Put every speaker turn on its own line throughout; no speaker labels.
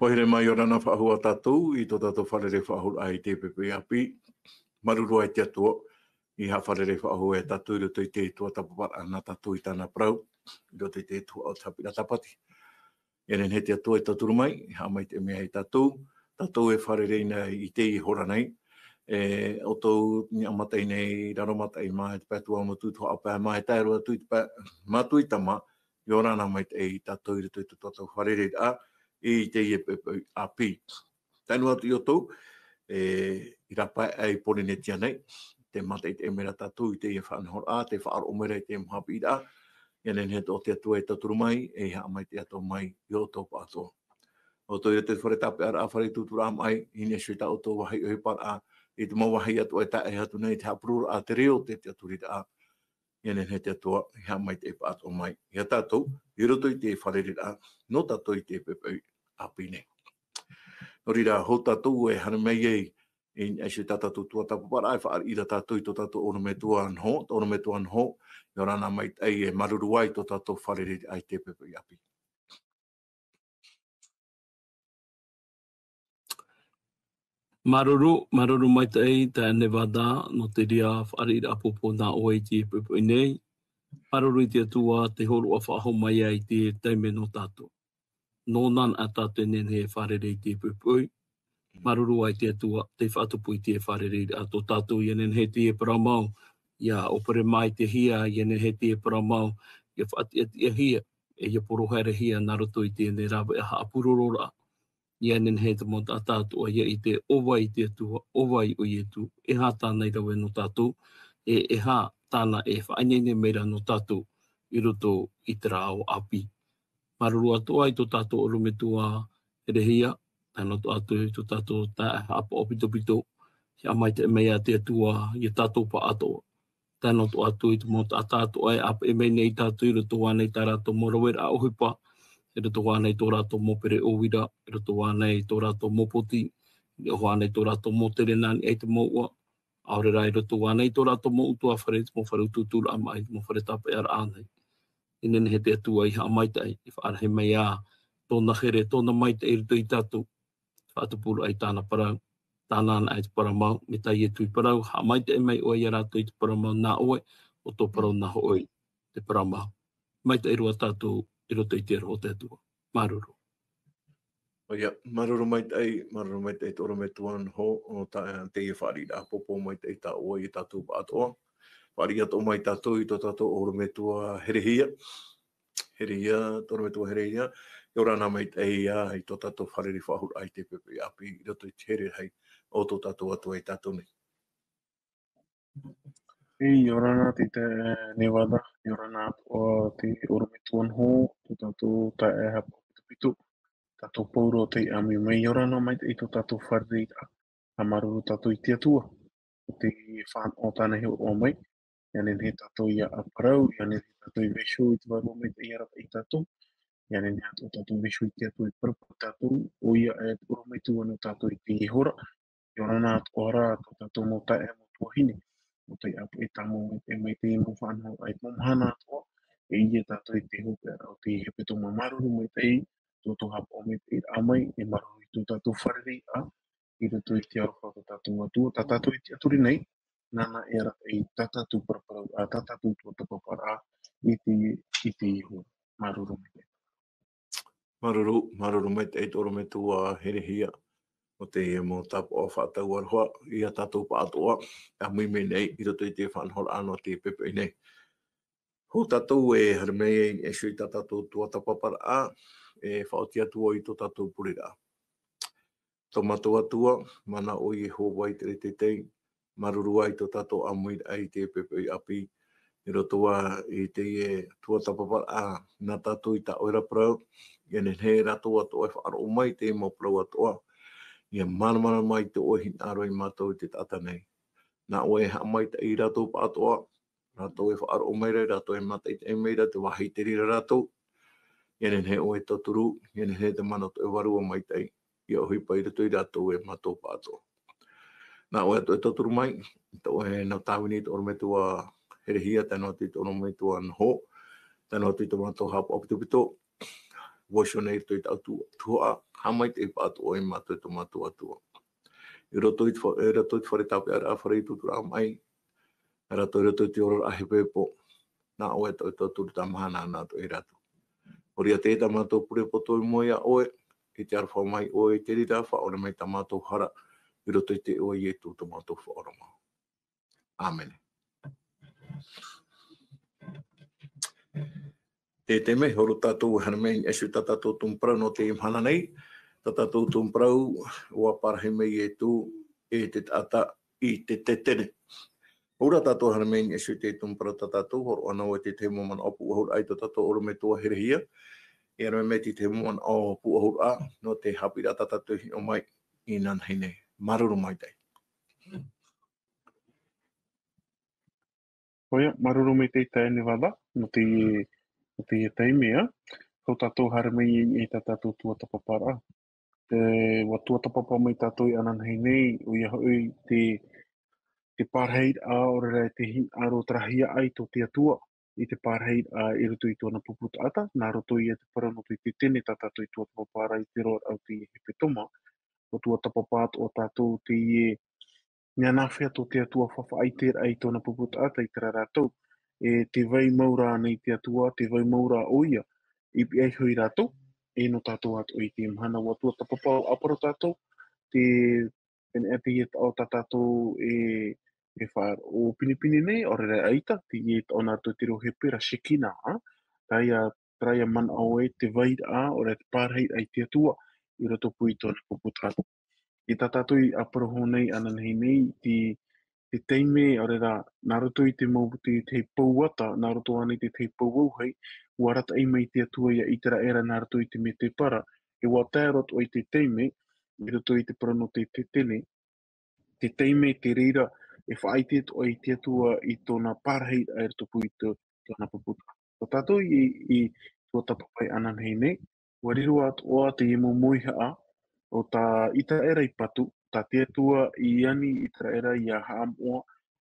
Pohere mai ora na whahua tātou, I tō tātou wharere whahur ai te pepe api. Maruru ai te atua, I ha wharere whahua e tātou, I roto I te tua tapapara na tātou I tāna prau, I roto I te tua o tapira tapati. Enen he te atua e tāturu mai, I ha mai te mea I tātou, tātou e wharere ina I te I hora nei, o tō ni amatai nei, raromatai mai, te pētua o tūtua apā mai, tai roa tui te pā, mātui tama, I orana mai te I tātou I roto I tātou wharere a, I te I pepe api. Tainu atu I o tō, I rapa ai porenetia nei, te mata I te emera tātou, I te I whanhor a, te whaaro omera I te mhapi I a, enen he o te atua e tāturu mai, e ha mai te atua mai I o tō pātoa. O tō I te whare tape ara a whare tūtura mai, I ne sui ta o tō wahi o he par a, I te mawahi atu e tae hatu nei, te hapurura a te reo te aturita a, enen he te atua, I ha mai te pātoa mai. Ia tātou, I roto I te wharere a, no tātou I te pepe api nei. Nori rā, ho tātou e hana mei ei, I sui tātou tua tapapara, ai whaar ira tātou I tō tātou ono me tua anho, tō ono me tua anho, I orana mai ei e maruru ai tō tātou wharere ai te pepe api.
Maruru mai tai ta Nevada no te ria whaari apopo nā oe te pepe nei. Maruru I te atua te horo a whaho mai ai te teime no tātou. No nan a tātou nen he wharere I te pepe. Maruru ai te atua te whaatupu I te wharere a tō tātou nen he te paramau. Ia opere mai te hia nen he te paramau. Ia whaati ati a hia. E ia porohere hia nā roto I tēnei rawa e haapurorora. Ia nen he te monta tātou ia I te owai te atua, owai o ietu, e hā tānei rawe no tātou, e hā tāna e whainene meira no tātou, I roto I te rā o api. Maruru atu ai tō tātou oro me tua herehia, tāna tō atu I tō tātou tā e hapa o pito, ia mai te mea te atua, I tātou pa atoa. Tāna tō atu I tō monta tātou ai, apa e mei nei tātou I roto wānei tā rātou morawera a ohipa, E roto wānei tō rātou mopere owira, e roto wānei tō rātou mopoti, e wānei tō rātou motere nani ei te moua, aurera e roto wānei tō rātou mo utua whare, mo whare ututuru a mai, mo whare tape ara ānei. Inen he te atua I ha maitai, I whaare mai ā, tōna here, tōna maita I roto I tātou, whaatupuru ai tāna parau, tāna ana ai te paramau, me tai e tui parau, ha maita e mai oe I rātou I te paramau nā oe, o tō parau nā oe, te paramau. Maita I rua tātou, I roto I te roho te atua. Maruru.
Ia, maruru mai tai tōra me tuan ho, o te I whaari rā popo mai tai tā oa I tātou pātoa. Whaari ato mai tātou I tō tātou ora me tua herehia. Herehia, tōra me tua herehia. I orana mai tai I tō tātou whareri whahur ai te pepe api. I roto I te here hei o tō tātou atua I tātou nei.
I orana te Nevada, I orana o te ora me tuan ho, tō tātou ta e hapa pito, tātou pauro te ami mai orana mai te I tō tātou wharere a maruru tātou I te atua. O te whan o tāna heo o mai, ianen he tātou ia a parau, ianen he tātou I vesho I te waro mai te iarapa I tātou, ianen he ato tātou vesho I te atua I parapu tātou, o ia e ora mai tuanu tātou I te hora, I orana ato ora tō tātou mo tae mo tuahine. O te apu e tamo e mai te mo whanau ai momhana atoa, e ia tātou I te hopera o te hepeto ma maruru mai te I, tō hapa o mai te I amai, e maruru I tō tātou wharere a, I roto I te aroha tō tātou atua, tā tātou I te aturi nei, nana e ara I tā tātou paraparau, a tā tātou tō tapapara I te iho, maruru mai te.
Maruru mai te tōra me tua herehia. O te mo tapo o whātau aroha, I a tātou pātoa, a mui me nei, I roto I te whanhora anō te pepe nei. Ho tātou e haramei e sui tā tātou tua tapapara a, e whaoti atua I tō tātou purera. Tō matua atua, mana o I ho wai te tei, maruru ai tō tātou amui ai te pepe api, I roto a I te tua tapapara a, nā tātou I tā oira prau, I nen he rato atua e whaaro mai te mo prau atua, Ia mana mai te ohi aro I mātou I te tata nei. Nā oe ha mai te I rato pātoa, rato e whaaro o meira, rato e mata I te e meira, te wahi te rira rato. Ianen he oe toturu, ianen he te mana to e warua mai te I ohi pai rato I rato e mātou pātoa. Nā oe ato e toturu mai, te oe nau tāwini te oro me tua herehia, tēnā ati te oro me tua nho, tēnā ati te mātou hapa opitupito, voisio nei toi tau tua hamai te patu o i mātou to mātou atua. I roto i whare tape ara a whare i tutura mai, rato i roto i te oro ahi pepo, nā oe tau tau turu ta mahana nā to i rato. Ori a te mātou pure poto i moia oe, i te arwha mai oe i te rira, whaora mai ta mātou hara, i roto i te oe i e tū ta mātou whaora mau. Amen. Te me, horo tātou hana mei, esu ta tātou tumprau no te imhana nei, ta tātou tumprau, ua parahi mei e tū, e te tata i te tene. Ora tātou hana mei, esu te tumprau ta tātou, horo ana o te te moman opu ahur ai ta tātou oro me tua herehia, e anō me te te moman opu ahur a, no te hapira ta tātou hi o mai, i nan hine, maruru mai tei.
Oia, maruru me te tae Nevada, no te taimea, kau tātou hara mai i tā tātou tua tapapara. Te wa tua tapapa mai tātou i ananhei nei, o ia hoi te pārheid a ora te hin aro trahia ai tō te atua, i te pārheid a i roto i tōna puputa ata, nā roto i te parano i te tene tā tātou i tua tapapara i te roa au te hepetoma, o tua tapapat o tātou te ngā nawhia tō te atua whawhaaitera ai tōna puputa ata i tera rātou, e te vai maura nei te atua, te vai maura oia, i pi ai hui rātou, e no tātou atu i te mhana wa tua tapapau aparo tātou, te pene ati e tau tātou e whaar o pinipini nei, o rere aita, te i e tau nātou te rohe pera shekina, traia man au e te vai a, o re te pārhei ai te atua, i roto pui tōna puputa ata. I tā tātou i aparo honei ananhei nei, te teime o rera, nā roto i te pouata, nā roto ane te pouauhei, ua rata i mai te atua ia i tera era nā roto i te me te para, e wā tā roto i te teime, i roto i te parano te tene, te teime te reira, e whaaite to i te atua i tōna pārhei a roto pui tōna puputa. O tātou i tō tapapai ananhei nei, ua riru atu oa te imu moiha a, o tā ita era i patu, tā te atua i ani i tera era i a haamoa,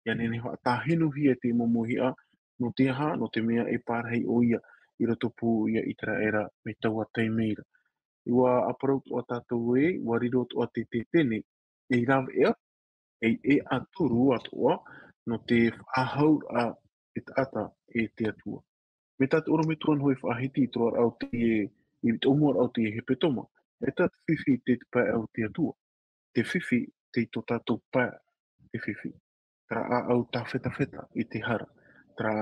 i ane ne hoa tā hinuhi e te momohi a, no te aha, no te mea e pārhei o ia, i roto pū ia i tera era me taua teimeira. I wā aparau o tātou e, wā riro o te tene, e i rawe ea, e aturu atua, no te whaahau a e tata e te atua. Me tātou oro me tuan hoi whaahiti i toa au te i omor au te hepetoma, e tā te whiwhi te pai au te atua. Te whiwhi te to tātou pai te whiwhi. Tra a au tā wheta i te hara. Tra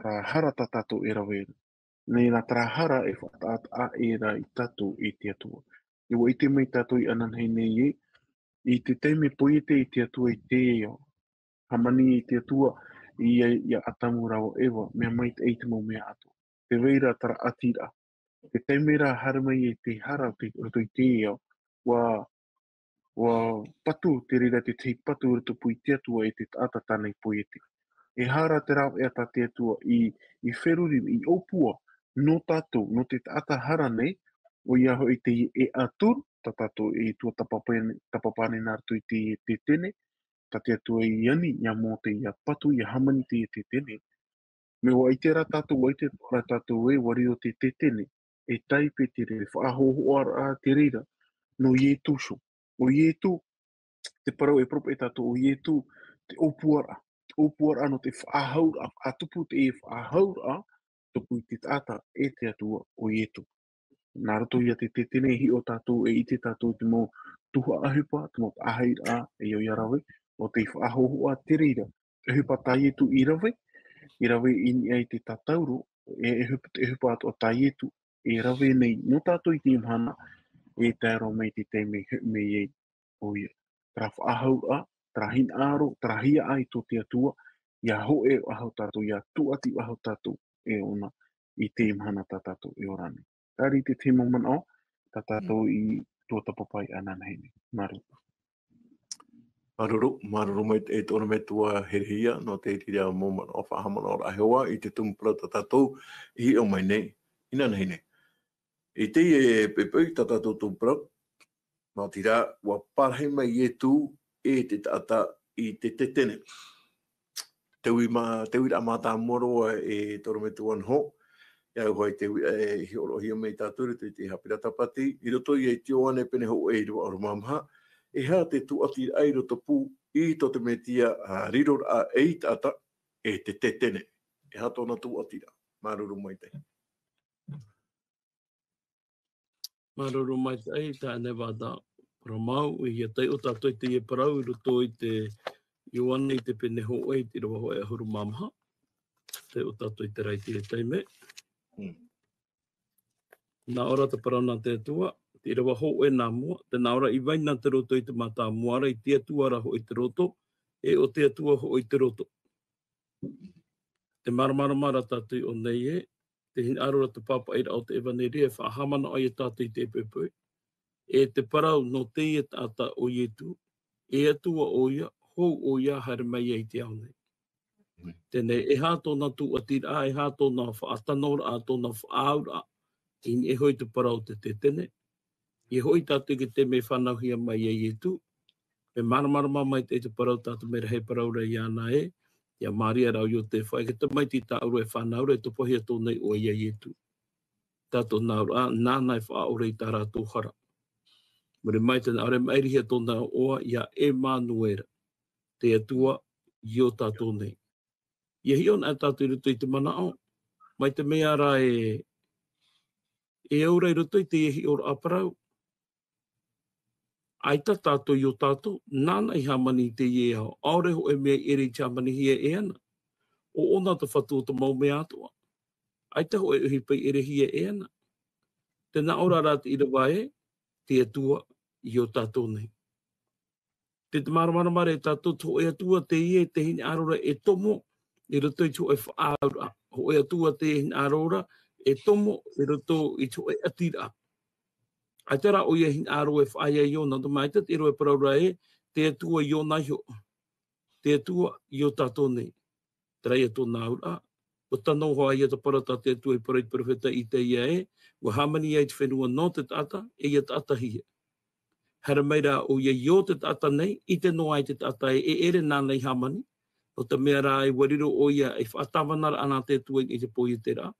hara tā tātou e rawera. Nei nā tra hara e whataat a era i tātou i te atua. I wa i te mei tātou i ananhei nei e, i te teime poiete i te atua i te eo. Hamani i te atua i a atamu rawa ewa, mea mai te eitamo mea atu. Te weira tara atira. Te teimera haramai e te hara roto i te eo, wa patu te rira te tei patu roto pui te atua e te tata tānei poiete. E hara te rau ea tā te atua i wheruri, i opua, no tātou, no te tata hara nei, o ia hoi te e atur, tā tātou e tua tapapane nārtu i te tene, tā te atua i ani, ia mō te ia patu, ia hamani te tene. Me wa i te rā tātou, wa i te rā tātou e wari o te tene, e taipe te re whaahoho a te reira, no ietu so. O ietu, te parau e propa e tātou, o ietu, te opuara no te whaahaura, whaatupu te e whaahaura, tupu i te tata e te atua o ietu. Nā rato ia te tene hi o tātou e i te tātou te mō tuha ahupa, te mō ahaira e o iarawe, o te whaahoho a te reira. E hupa taietu i rawe i ai te tatauro, e hupa atu a taietu, e rawe nei no tātou i te imhana, e tēro mei te teime mei e o ia. Tra whaahau tra hin aro, tra hia ai tō te atua, ia ho e ahau tātou, ia tuati ahau tātou e ona i te imhana tā tātou e orane. Tari te te moman o, tā tātou i tō tapapai ananahene. Maru.
Maruru mai e tōna me tua herehia no te itiria moman o whahamana o rahewa i te tumpura ta tātou i o mai nei, ina nei nei. I te e pepei ta tātou tumpura, no tira wa parhei mai e tū e te tata i te tene. Teui ra mātā moroa e tōna me tuan ho, ia hoi te hi oro hi me tāturi te hapira tapati, i roto i e tio ane pene ho e rua oro mamha, e ha te tu ati ai roto pū i to te metia a riro a e tata e te tetene. E ha tōna tu ati ra. Maruru mai te.
Maruru mai te tāne wada Ramau, i a tei o tātou te e parau, i roto i te Ioane i te pene ho e te rawa hoa e ahuru mamha. Te o tātou i te reiti e teime. Nā ora te parana te atua, te rawa ho e nā mua, te nā ora i waina te roto i te mata muara, i te atua ho i te roto, e o te atua ho i te roto. Te maramarama tātou o nei e, te hin arora te papa ira o te evaneri e whahamana ai e tātou i te pepe. E te parau no te e tāta o ietu, e atua o ia, hou o ia haere mai e te au nei. Tēnei, e hā tōna tu atira, e hā tōna whaatanora, a tōna whaaura, e hoi te parau te tene. I hoi tātou ki te me whanauhia mai e ietu. Me maramarama mai te parau tātou me rehei parau rei ana e. Ia Maria rau yo te whai. Ke te mai ti tā uru e whanaura e tupohia tōnei o ia ietu. Tātou naura, nānai whaore i tā rātou hara. Mere mai tēnā, aure mairihia tōna oa, ia Emanuera. Te atua, i o tātou nei. Ia hion a tātou i ruto i te manao. Mai te mea rā e aura i ruto i te ehi ora aparau. Ai tā tātou i o tātou, nāna i hamani te iehao. Aore ho e mea eri i chamani hia e ana. O ona te whatua te mau mea atua. Ai tā ho e uhi pai ere hia e ana. Tēnā ora rā te irawae, te atua i o tātou nei. Te te maramarama e tātou to e atua te ie te hini arora e tomo, i roto i to e whaaura. Ho e atua te hini arora e tomo, i roto i to e atira. Ai tera o ia hin aro e whaia i o nā mai te ero e paraura e te atua i o naio. Te atua i o tātou nei. Tera i ato nā ura. O tano hoa i ata parata te atua i parait parwheta i te ia e. Wa hamani i te whenua no te tata e i tata hia. Hara meira o ia i o te tata nei i te noa i te tata e ere nā nei hamani. O te mea rā e wariro o ia e whatawanara ana te atua i te poi te rā.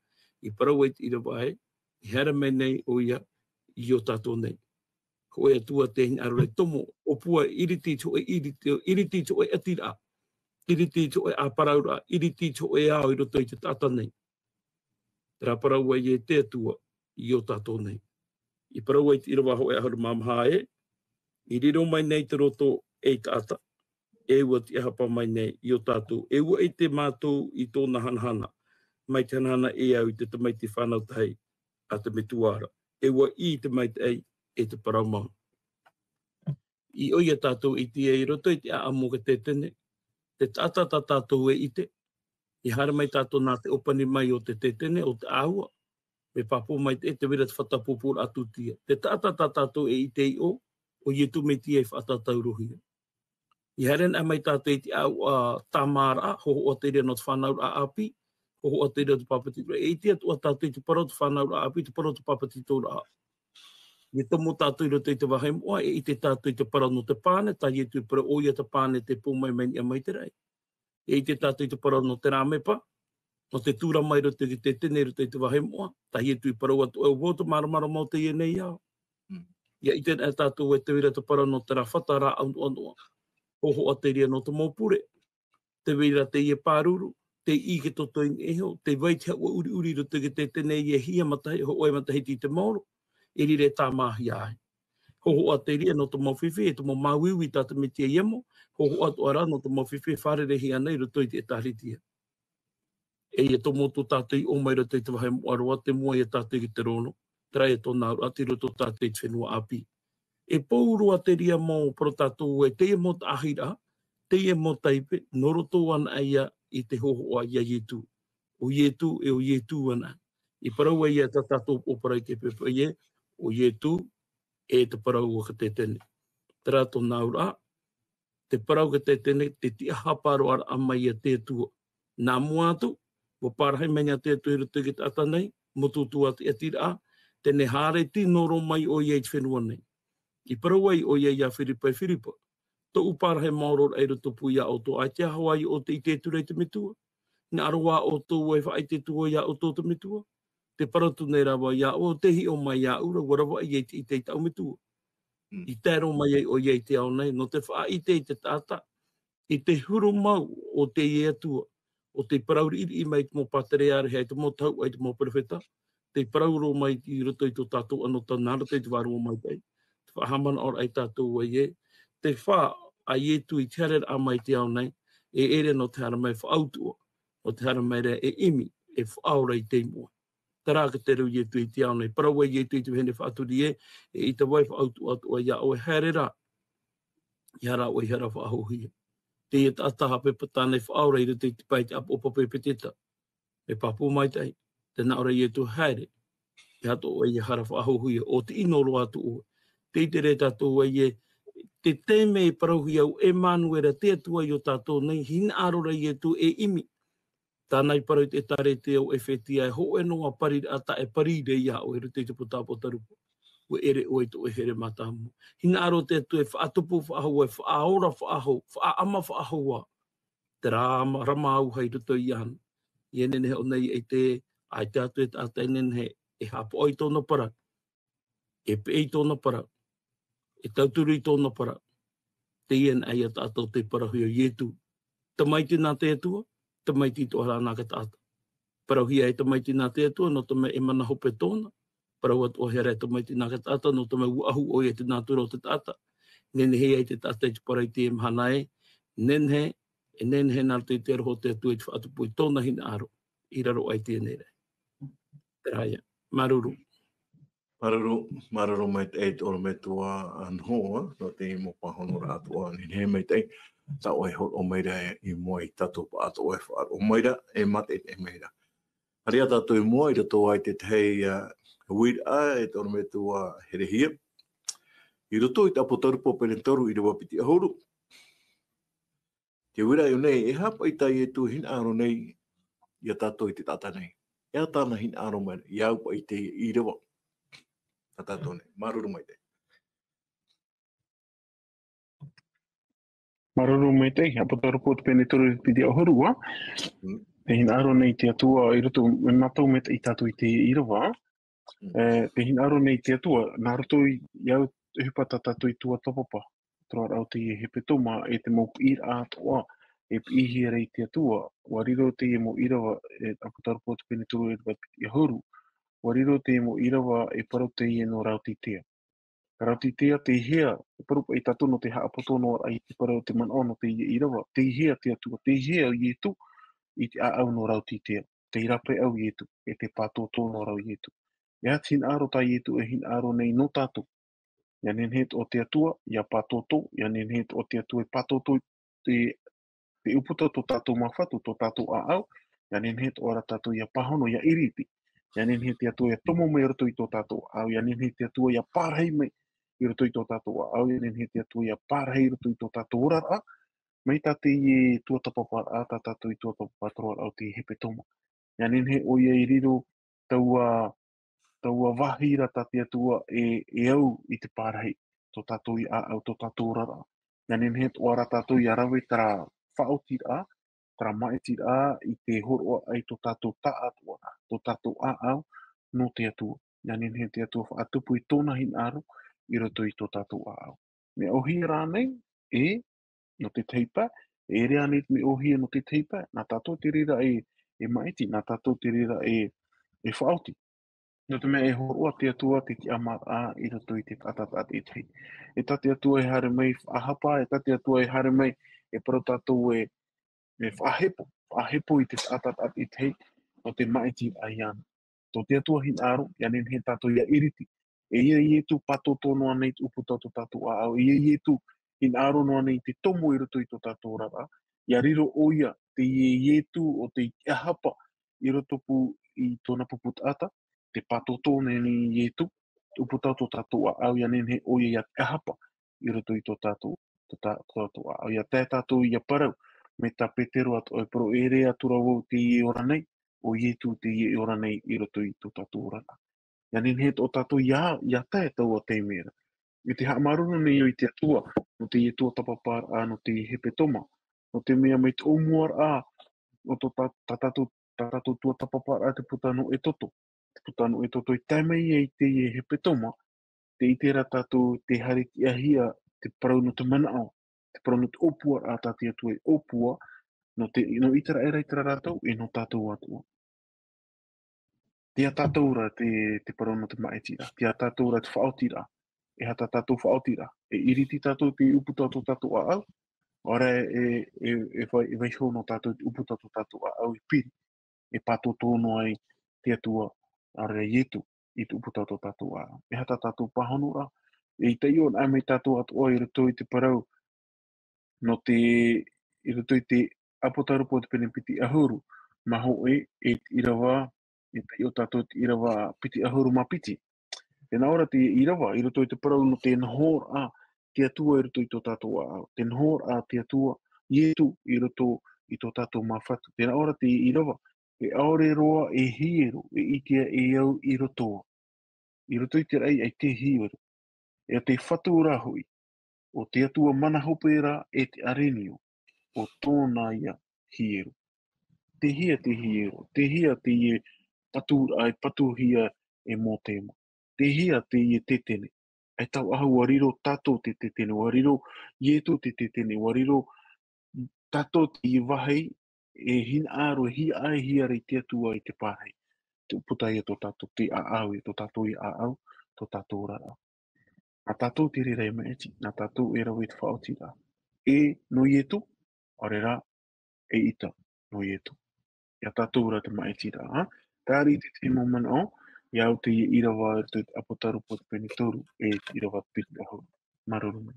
I parawait i rawa e. I hara mei nei o ia i o tātou nei. Ko e atua te hini arore tomo, o pua iriti to e atira, iriti to e aparaura, iriti to e ao i roto i te tata nei. Tera paraua i e te atua i o tātou nei. I paraua i te irawa ho e aharu mamha e, i riro mai nei te roto e tata, e ua ti ahapa mai nei i o tātou, e ua e te mātou i tōna hanahana, mai te hanahana e au i te tamai te whanau tai a te metuara. E ua i te mai te ei e te paraumau. I oia tātou i te ei roto i te aamu ka te tene, te tata tātou e i te, i hara mai tātou nā te opani mai o te tene o te āua, me papo mai te wira te whatapupura atu tia. Te tata tātou e i te i o ietu me tia i whatatau rohia. I haren a mai tātou i te au tamara, hoho o te rea no te whanaur a api, hoho o te rea te papatito. E i te atua tātou i te parau te whanaur a api, te parau te papatito ra. I tomo tātou i roto i te wahai moa, e i te tātou i te parau no te pāne, tā i tu para oia te pāne te pōmai meni a mai te rei. E i te tātou i te parau no te rāmepa, no te tūra mai roto i te tene roto i te wahai moa, tā i tu para oa o woto maramara mo te i nei au. Ia i te tātou e te wira te parau no te rāwhata rā anua. Hoho a te ria no te mōpure, te wira te i e pāruru, te i ke toto i eho, te waitea ua uri uri roto i te tene i e hia matai, ho oe matahiti i te mauro, e rire tā mahi ai. Hoho a te ria no te mawhiwhi, e te mo mauiwi tā te mitia iemo, hoho a to ara no te mawhiwhi, wharerehi anei roto i te tahritia. E ia to moto tātou i o mai roto i te wahai moaroa, te mua i tātou i te rono, trai e tō nāru, ati roto tātou i te whenua api. E pōuru a te ria mō pro tātou e te mo ahira, te mo taipe, noroto ana ia i te hoho a ia ietu. O ietu e o ietu ana. I paraua ia tā tātou o parai ke pepe ie, o ietu e te parau o ka te tene. Tera tō nāura, te parau ka te tene, te tia haparo ara amai a te tua. Nā muatu, o parahi meña te tua i rutu ki te atanei, motutu ati atira, tene hare ti noro mai o iei te whenua nei. I paraua i o iei a whiripa. Tō uparahe maoror e rutu puia o tō ai te Hawaii o te i te ture te mitua. Nā aroa o tō e whai te tua ia o tō te mitua. te paratu nei rawa ia o te hi o mai ia ura warawa i te tau me tua. I tēro mai o iei te ao nei, no te wha i te tata, i te huru mau o te ia tua, o te parauri i mai te mō patere are hei te mō tau ai te mō perewheta, te parauro mai i roto i tō tātou anō tānara te wāru o mai tei, te whahamana ora ai tātou ai e, te wha a ie tu i te harer a mai te ao nei, e ere no te hara mai whaautua, o te hara mai rea e imi, e whaora i te mua. Tara ka te rau i tu i te ao nei, paraua i tu i te hene whaaturi e i te wai whaautua atua ia o e herera, i hara o i hara whaahohia. Te e tātaha pepa tānei whaora i rute i te pai te apo pape peteta. Me papu mai tai, te naora i tu haere, i hato o i hara whaahohia, o te inoro atu o. Te i te re tātou ai e, te teme e parauhi au e manuera te atua i o tātou nei, hina arora i tu e imi. Tānei parau te tare te o e whetia e ho e noa pari ata e parire ia o e rute i te potapotarupu. O ere o e to e here matamu. Hina aro te atu e whaatupu whaahau e whaaora whaahau, whaama whaahaua. Te rama au hei ruto i ana. I ene nehe o nei e te ai te atu e tata ene nehe e hapo oi tōna para. E pei tōna para. E tauturu i tōna para. Te ien ai a tātou te parahui o ietu. Tamaiti nā te atua, tamaiti tō harana ka tāta. Parahui ai tamaiti nā te atua, no tama e mana hope tōna. Paraua tō here tamaiti nā ka tāta, no tama uahu o e te nātura o te tāta. Nenhe ai te tāta i te parai te e mhana e. Nenhe nā te te roho te atua i te whaatupu i tōna hina aro. I raro ai tēnei rei. Te raia. Maruru.
Maruru mai te eit ora me tua anhoa, no te imo pahono rātua, ni he mai te sa oi hot o meira i mua i tatu pa ato e whaar. O meira e mate e meira. Haria tatu i mua i rato ai te tei wira e ora me tua herehia. I rato i tapotarupo perentoru i rewa piti ahoru. Te wira i nei, e hapa i tai e tu hina aro nei i a tatu i te tata nei. E a tāna hina aro mai, i aupa i te i rewa. Tātou nei, maruru mai te.
Maruru mai te, apotarupo te pene toru pidi ahoru wa. Te hina aro nei te atua i roto, me matau me te i tātou i te irawa. Te hina aro nei te atua, nā roto i au te hupata tātou i tua topapa. Troa rau te i hepe toma e te maupu ir ātoa e ihi rei te atua. Wariro te i mo irawa e apotarupo te pene toru e pidi ahoru. Wariro te i mo irawa e paro te i no rau te tea. Rauti tea te hea, e parupa i tatono te haapotono ai te parau te manono te i irawa. Te hea te atua, te hea i etu i te aau no rauti tea. Te irape au i etu, e te patoto no rau i etu. Ia tin aro ta i etu e hin aro nei no tato. Ia nenhet o te atua, ia patoto, ia nenhet o te atua e patoto te uputa to tato mawhatu, to tato a au. Ia nenhet o ara tato ia pahono, ia iriti. Ia nenhet te atua ia tomo mai rato i to tato au. Ia nenhet te atua ia parhei mai i roto i tō tātou au, i nen he te atua i a pārhei roto i tō tātou orara, mei tate i tua tapapar a tā tātou i tua tapapar troa au te hepe toma. Ia nen he o ia i riro taua wahira tā te atua e au i te pārhei tō tātou i a au tō tātou orara. Ia nen he o ara tātou i a rawe tara whaotir a, tara maetir a i te horoa ai tō tātou ta atua, tō tātou a au no te atua. Ia nen he te atua whaatupu i tōna hin aro, i roto i tō tātou āu. Me ohia rānei, no te teipa, e rea nei me ohia no te teipa, nā tātou te rira e maiti, nā tātou te rira e whaoti. No te mea e horoa te atua te amar a i roto i te atatat e tei. E tate atua e hare mai whahapa, e tate atua e hare mai e paro tātou e whahepo i te atatat e tei, no te maiti a iana. Tō te atua hin aro, ianen he tātou ia iriti, e ia i etu patoto noa nei te uputa tō tātou a au, ia i etu in aro noa nei te tomo i roto i tō tātou rara, ia riro o ia te i etu o te ahapa i roto pu i tōna puputata, te patoto nei i etu, uputa tō tātou a au, ia nen he o ia ahapa i roto i tō tātou a au, ia tē tātou i a parau, me tā petero atu o pro e rea tura wau te i ora nei, o i etu te i ora nei i roto i tō tātou rara. Ia nen he o tātou ia tae tau a te mera. I te haamarunu nei o i te atua, no te i tua tapapar a no te hepe toma, no te mea mai te omuar a, o tō tātou tua tapapar a te puta no e toto. putanu e toto i taimei e te e he petoma, te i tera tātou te hariti ahia te parau no te manao, te parau no te opua a tātou atu e opua, no itara era i tera rātou e no tātou atua. Tia tātou ra te parau no te maetira, tia tātou ra te whaotira, e hata tātou whaotira, e iriti tātou te upu tātou a au, ora e vai ho no tātou te upu tātou a au i piri, e pato tōno ai te atua a rea ietu i te upu tātou a au. E hata tātou pahonura, e i te ion ai mei tātou atua i rato i te parau, no te, i rato i te apotarupo te penepiti ahuru, maho e irawa, e te o tātou te irawa piti ahuru ma piti. Tēnā ora te irawa, i rato i te parau no te nahor a te atua i rato i tō tātou a au. Te nahor a te atua ietu i rato i tō tātou mawhatu. Tēnā ora te irawa, e aore roa e hiero, e itea e au i rotoa. I rato i te rei ai te hiero. E te whatu rahui, o te atua mana hopera e te arenio, o tōna ia hiero. Te hia te ie patu hia e mō tēma. Te hia te ie tetene. Ai tau ahu wariro tātou te tetene, wariro ietu te tetene, wariro tātou te ie wahei, e hina aro e hia ai hia rei te atua i te pārhei. Te uputai e tō tātou te aau, e tō tātou i aau, tō tātou rara. Nā tātou te re rei maeti, nā tātou e rau e te whaotira. E no ietu, arera e ita no ietu. Ia tātou ra te maetira. Tāri te moment o, iau te irawa e te apotaru po te penitoru e te irawa piti aho. Maruru me.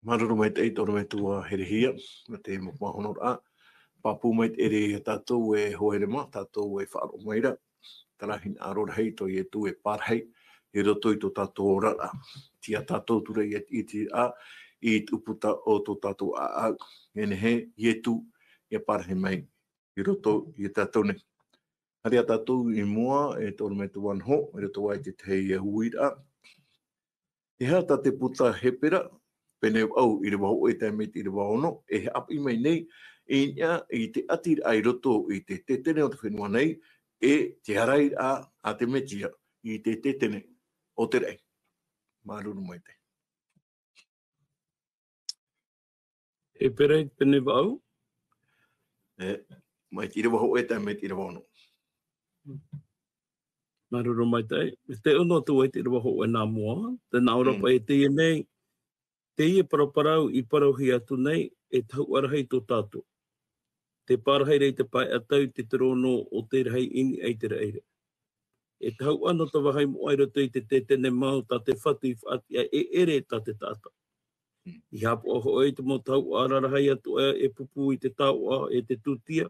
Maruru mai te eitoro me tua herehia, me te mokmahonor a. Papu mai te ere tātou e hoere ma, tātou e whaaro maira. Tarahin arora hei to i tu e parhei, e roto i tō tātou rara. Tia tātou ture i te a, i uputa o tō tātou a. Ene he, i tu, i parhei mai, i roto i tātou ne. Haria tātou i mua, e tōru me tu anho, e roto ai te hei e huira. Te hea tā te puta hepera, pene au i rewa ho e te mei te rewa ono, e he api mai nei, e nia i te atir ai roto i te tetene o te whenua nei, e te harai a te metia i te tetene o te rei. Maruru mai te.
E perei pene wau?
Mai te rewa ho e te mei te rewa ono.
Maruru mai te. Te ono tu e te rewa ho e nā mua. Te nā orapa e te nei, te ie paraparau i parauhi atu nei, e tau arahei tō tātou. Te parahei rei te pai atau te terono o te rei ini ai te reire. E tau ana ta wahai mo aira tui te tetene mau ta te whatu i whati e ere ta te tata. I hapu aho e te mo tau ararahai atu e pupu i te tau a e te tutia,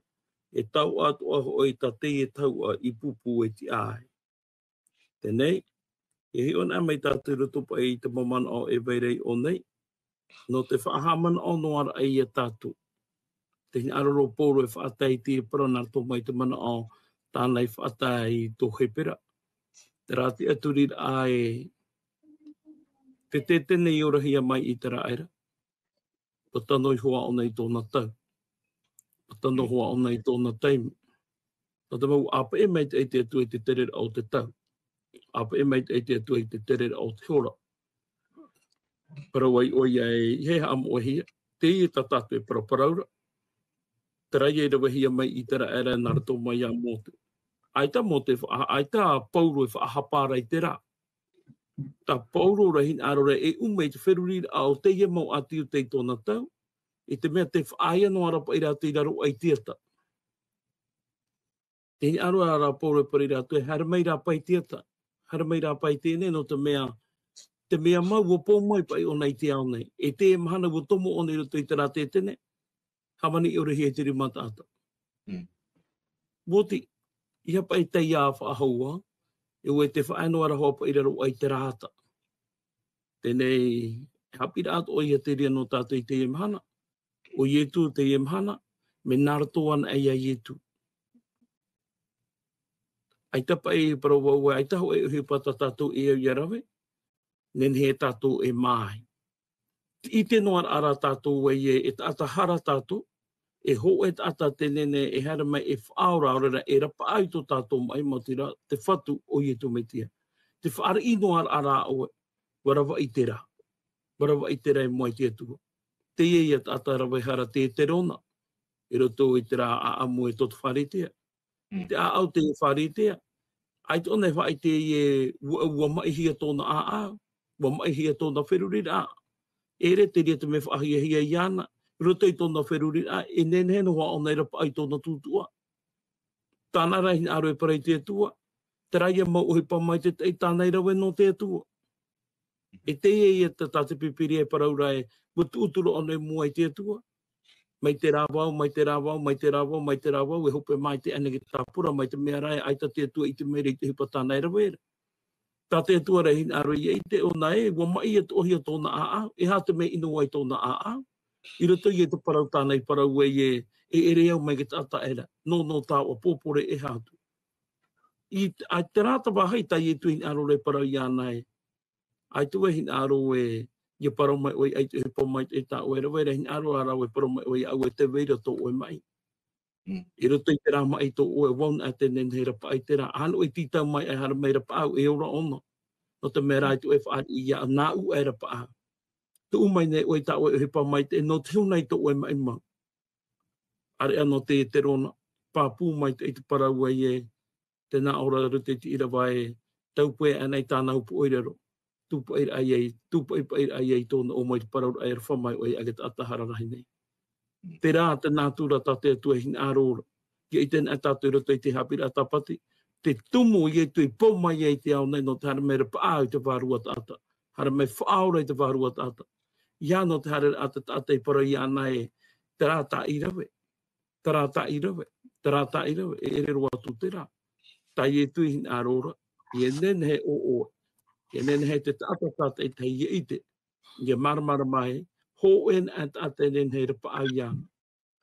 e tau atu aho e ta te e tau a i pupu e ti ai. Tenei, e hi on amai tātou rutupa i te mamana o e veirei o nei, no te whaahamana o noara ai e tātou. Te hini aroro pōro e whaatai te parana tō mai te mana o tānei whaatai tō hepera. Te rāti aturir ai te tetene i orahia mai i te raera. Patano i hoa o nei tōna tau. Patano hoa o nei tōna taimi. Tata mau apa e mei te atu e te terera o te tau. Apa e mei te atu e te terera o te hora. Parawai oi ai he ham o hia. Te i tatatu e paraparaura. Te rai e rawahia mai i te raera nara tō mai a motu. Aita mo te aita pauro e whaahapara i te rā. Ta pauro rahin arore e umei te wherurira au te ia mau ati o te tōna tau. I te mea te whaia no arapa i rā te raro ai tiata. Te hini aro ara pauro e pari rā tu e haramei rā pai tiata. Haramei rā pai tēne no te mea mau o pō mai pai o nei te au nei. E te mahana o tomo o nei roto i te rā tētene. Hamani i ore hi e te rimata ata. Moti, ia pai te ia whaahaua, e ue te whaenoara hopa i raro ai te rāta. Tēnei, hapira atu o ia te ria no tātou i te iemhana, o ietu te iemhana, me nāratoan ai a ietu. Ai tapa e parawaua, ai taho e uhi pata tātou e au iarawe, nen he tātou e mai. I te noa ara tātou e e tātahara tātou, e ho e tata tenene e hara mai e whaora ora e rapa ai tō tātou mai mo tira te whatu o i tu metia. Te whaara ino ara oe, warawa i te rā. Warawa i te rā mai te atua. Te ia tata rawa hara te te rona. I roto i te rā a amu e totu wharetea. Te a au te wharetea. Ai tōne whai te e ua mai hia tōna a. Ua mai hia tōna wherurira a. Ere te ria te me whahia hia iana. Roto i tōna wherurira a. E nene no wa ona i rapa ai tōna tūtua. Tāna rahin aro e parei te atua. Te raia mau uhi pa mai te tei tānei rawe no te atua. E te e te tate pipiri e paraura e uturo ono e mua i te atua. Mai te rāwau, mai te rāwau, mai te rāwau, mai te rāwau, e hope mai te anegi tāpura, mai te mea rai, ai ta te atua i te mere i te hipa tānei rawera. Tā te atua rehin aro i e te o nei, wa mai e tohi o tōna aa, e hā te me ino ai tōna aa. I roto i e te parau tānei parau e ere au mai ke tāta era, no tā o pōpore e hātu. Ai te rāta wahai tai e tuhin aro re parau i ānei, ai tu e hin aro e ia parau mai oi ai te hipo mai e tā oe rawe, hin aro arau e parau mai oi au e te weira tō oe mai. I roto i te rā mai tō oe won a te nen hei rapa ai te rā, anu e titau mai ai hara mai rapa au e ora ono. No te mea rai tu e whaari i ia nā u e rapa au. Tu umai nei oi tā oe hipo mai te no te hunai tō oe mai mau. Are ano te rona, pāpū mai te parau ai e, te nā ora rute ti ira vai, taupue anei tāna upu oirero. Tupa i ai tōna o mai te parau ai rwhamai oi age ta atahara rahi nei. Te rā te nātura tā te atua hin ārora. Ki i tēnā tātou roto i te hapira atapati. Te tumu i e tui pō mai i te ao nei no te hara mei rapa au i te wārua tāta. Hara mei whaora i te wārua tāta. Ia no te hara ata tāta i parau i ana e te rā tā i rawe. Te rā tā i rawe. Te rā tā i rawe. E ere roa tū te rā. Tai e tui hin ārora. I e nene he o oe. I e nene he te tāta i te i te. I e maramara mai. Ho en at nen he rapa au iana.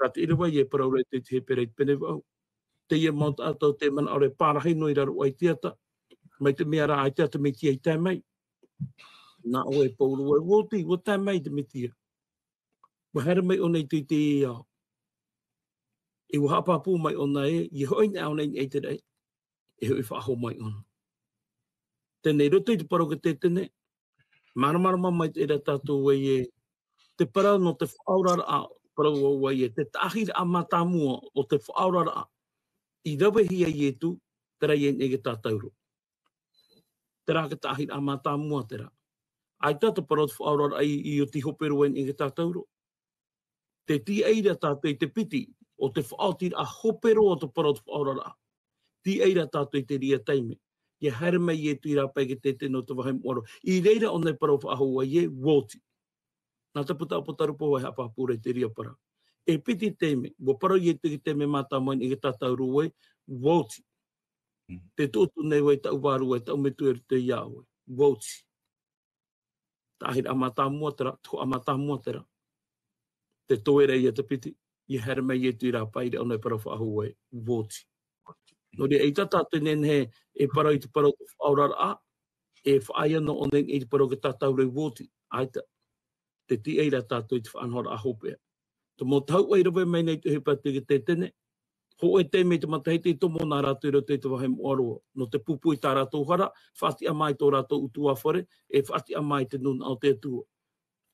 Tāta i rawa i e parau rei te he pereit pene wau. Te ia mount atau te mana ore pārahi no i raru ai tiata. Mai te mea rā ai tiata me tia i tai mai. Nā oe pauru e woti, o tai mai te me tia. Wahara mai o nei tui te i au. I wahapapū mai o nei, i hoi ni au nei ei te rei. E hoi whaho mai ono. Tēnei roto i te parau ka te tene. Maramarama mai te ira tātou e te parau no te whaurara a parau au e te tahira a matamua o te whaurara a. I rawe hia i e tu, te rei e nege tātauro. Te rā ka tahira a matamua te rā. Ai tata parau te whaurara ai i o ti hopero e nege tātauro. Te ti eira tātou i te piti o te whaotira a hopero o te parau te whaurara a. Ti eira tātou i te ria teime. I haere mai e tui rāpai ke te no te wahai mwaro. I reira o nei parau whaahua i e woti. Nā te puta apo tarupo wai hapapure te ria para. E piti teime, wo parau i e tui teime mātamoin i ke tātau ruwe, woti. Te tōtu nei wai tau wāru e tau me tui te iāwe, woti. Tāhir a mātamua tera, tuho a mātamua tera. Te toere i e te piti, i haere mai e tui rāpai o nei parau whaahua i e woti. No re eita tātou nen he e parau i te parau te whaurara a, e whaia no o nen e te parau ke tātou rei woti, aita. Te ti eira tātou i te whanhora a hopea. Te mō tau ai rawe mai nei te hepatu ki te tene, ho e te me te matahiti i tomo nā rātou i roto i te wahai moaroa. No te pupu i tā rātou hara, whati a mai tō rātou utua whare, e whati a mai te nuna o te atua.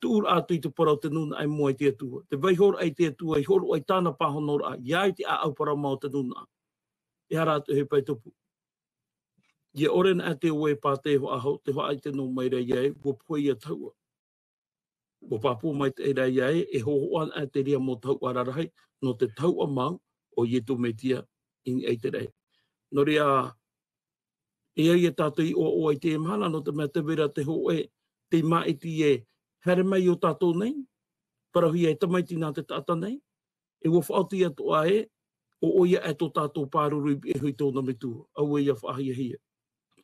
Tūr atu i te parau te nuna ai mua i te atua. Te waihora ai te atua, i horo ai tāna pāhonora a, iai te a au parau mau te nuna a. I haratu he pai tupu. Ia oren a te oe pā te hoa ahau, te hoa ai te no mai rei iei, wo pui ia taua. Wo papu mai te rei iei, e hohoan a te ria mō tau ararahai, no te taua mau o ietu me tia in ei te rei. No ria, ia ia tātou i o ai te mana, no te mea te wera te hoe, te maiti e, here mai o tātou nei, parahi e tamaiti nā te tāta nei, e wo whaoti atu a e, o oia e tō tātou pāruru e hui tōna me tū, au ia whahia hia,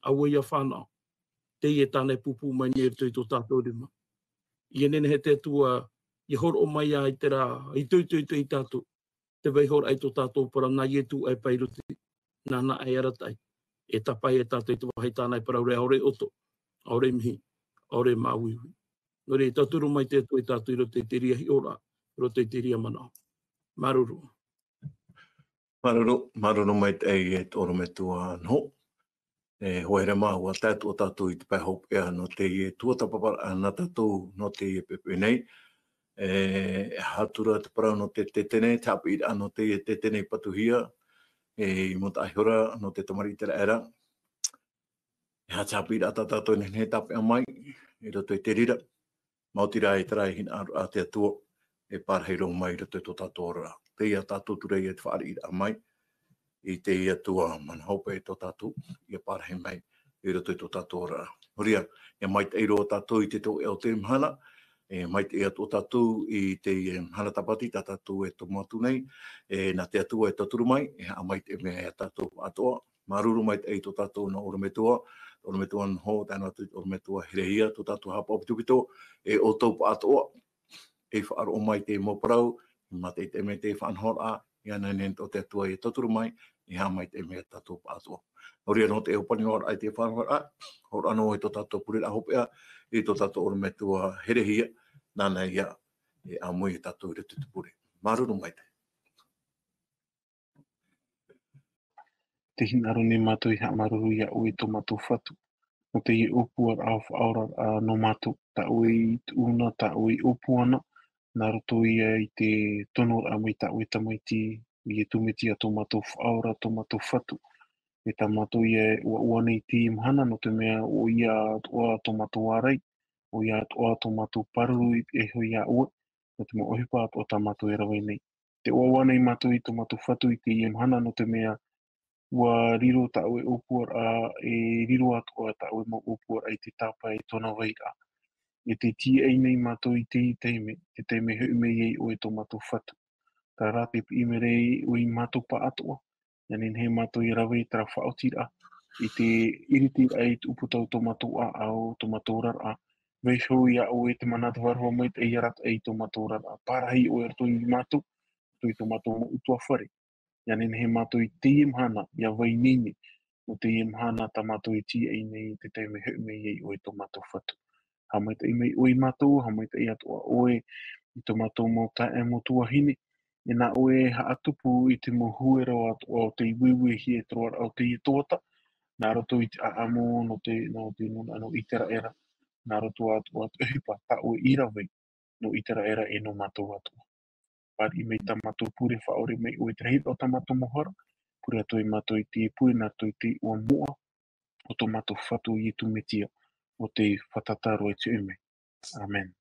au ia whanau. Te ie tāne pupu mai nere tui tō tātou rima. I nene he te tua, i horo o mai ai te rā, i tui i tātou, te veihora ai tō tātou para nā ietu ai pairuti, nāna ai aratai, e tapai e tātou i te wahai tānai para ore aore oto, aore mihi, aore māuiwi. Nore, tāturu mai te tua i tātou i roto i te ria hi ora, roto i te ria manao. Maruru.
Maruru mai te toro me tua no. Hoere mahua tatu o tatu I te pai hope ea no te tuata papara ana tatu no te pepe nei. Hatura te parau no te tetene, tapu I ano te tetene patuhia. Mo ta ahora no te tamari te era. Ha tapu I ata tatu ne tapu mai. I roto I te rira. Mautira I tarai hina aru a te atua. Parheiro mai roto I to tatu ora. Te ia tatu turei te whaari I mai. I te ia tua mana hope to tatu. Ia parhe mai. I roto I to tatu ora. Horia, ia mai te eiro o tatu I te to eo te mhana. Mai te ea to tatu I te mhana tapati, ta tatu to matu nei. Na te atua to turu mai. A mai te mea tatu atoa. Maruru mai te ei to tatu na orometua. Orometua nho, tēnā tu orometua hirehia, to tatu hapa opitupito. O taupa atoa. Whaaro o mai te moparau. Ma te me te whanhora. Ia nei nen to te atua I toturu mai. I ha mai te mea tatu atoa. Horia no te eupani ora ai te whanhora. Hora anō to tatu purira hopea. I to tatu orometua hirehia. Nāna ia a mui tatu I te tupure. Maruru mai te.
Te hinaru ni mātou I ha maruru ia ui tō mātou whatu. No te I upuar au whaora no mātou. Ta ui una, ta ui upuana. Nā roto ia I te tono a mui ta ui tamaiti I tumiti a tō mātou whaora, tō mātou whatu. E tā mātou ia ua uanei ti imhana no te mea o ia atoa tō mātou ārei. O ia atoa tō mātou paruru e hoi a ua. No te mea ohipa o tā mātou e rawai nei. Te ua uanei mātou I tō mātou whatu I te imhana no te mea ua riro ta ue upuar a e riro atoa ta ue mo upuar ai te tāpai tōna waira. E te ti ei nei mātou I te teime hui mei ei o e tō mātou whatu. Tā rāte I me rei o I mātou pa atoa. Ia nen he mātou I rawai tara whaotira. I te iritira ai te uputau tō mātou a au, tō mātou rara. Mei shou ia o e te manata warua mai te iarat ai tō mātou rara. Parahi o e rato I mātou, tui tō mātou mo utua whare. Ia nen he mātou I te imhana, ia vai nini. O te imhana ta mātou I ti ei nei te teime hui mei ei o e tō mātou whatu. Ha mai te imei o I mātou, ha mai te I atoa oe I tō mātou mo ta e mo tuahine. E nā oe ha atupu I te mo huero o te iwiwi hi e troar au te I tōta. Nā roto I te aamo no te nuna no I tera era. Nā roto atu hipa ta oe irawei no I tera era e no mātou atua. Pari I mei ta mātou pure whaore mei oe te hipa o ta mātou mohara. Pure atu I mātou I te pure nā toi te ua mua o tō mātou whatu I tu metia o te whatataro e te ume. Amen.